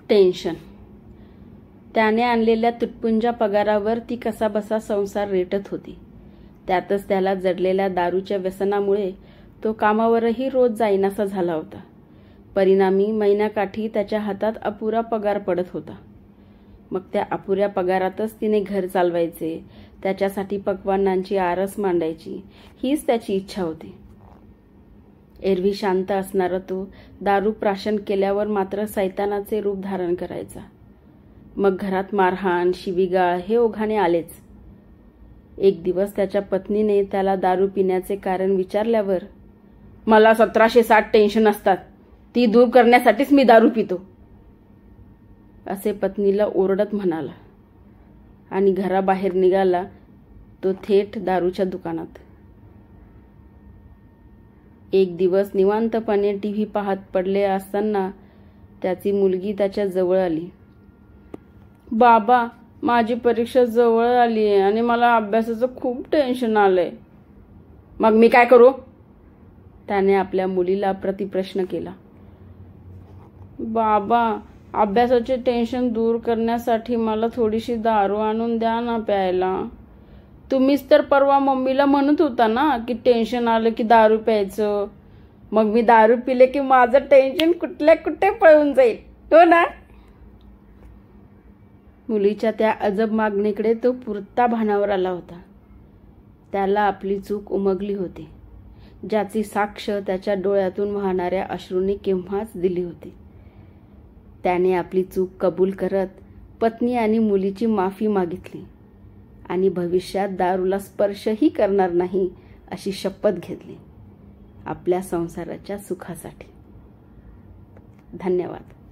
Tension. त्याने आणलेल्या तुटपुंजा पगारावर ती कसाबसा संसार रेटत होती. त्यातच त्याला जडलेल्या दारूच्या व्यसनामुळे तो कामावरही रोज जाईनासा झाला होता. परिणामी महिन्याकाठी त्याच्या हातात अपुरा पगार पडत होता. मग त्या अपुऱ्या पगारातच तिने घर चालवायचे, त्याच्यासाठी पक्वान्नांची आरस मांडायची, हीच त्याची इच्छा होती. एरवी शांत असणारा तो दारू प्राशन केल्यावर मात्र सैतानाचे रूप धारण करायचा. मग घरात मारहाण, शिवीगाळ हे ओघाने आलेच. एक दिवस त्याच्या पत्नीने त्याला दारू पिण्याचे कारण विचारल्यावर, "मला 1760 टेन्शन असतात, ती दूर करण्यासाठीच मी दारू पितो," असे पत्नीला ओरडत म्हणाला आणि घराबाहेर निघाला तो थेट दारूच्या दुकानात. एक दिवस निवांतपणे टीव्ही पाहत पडले असताना त्याची मुलगी त्याच्या जवळ आली. "बाबा, माझी परीक्षा जवळ आली आहे आणि मला अभ्यासाचं खूप टेन्शन आलंय." "मग मी काय करू?" त्याने आपल्या मुलीला प्रतिप्रश्न केला. "बाबा, अभ्यासाचे टेन्शन दूर करण्यासाठी मला थोडीशी दारू आणून द्या ना प्यायला. तुम्हीच तर परवा मम्मीला म्हणत होता ना की टेन्शन आलं की दारू प्यायचं. मग मी दारू पिले की माझं टेन्शन कुठल्या कुठे पळून जाईल, हो ना?" मुलीच्या त्या अजब मागणीकडे तो पुरता भानावर आला होता. त्याला आपली चूक उमगली होती, ज्याची साक्ष त्याच्या डोळ्यातून वाहणाऱ्या अश्रूंनी केव्हाच दिली होती. त्याने आपली चूक कबूल करत पत्नी आणि मुलीची माफी मागितली आणि भविष्यात दारूला स्पर्शही करणार नाही अशी शपथ घेतली, आपल्या संसाराच्या सुखासाठी. धन्यवाद.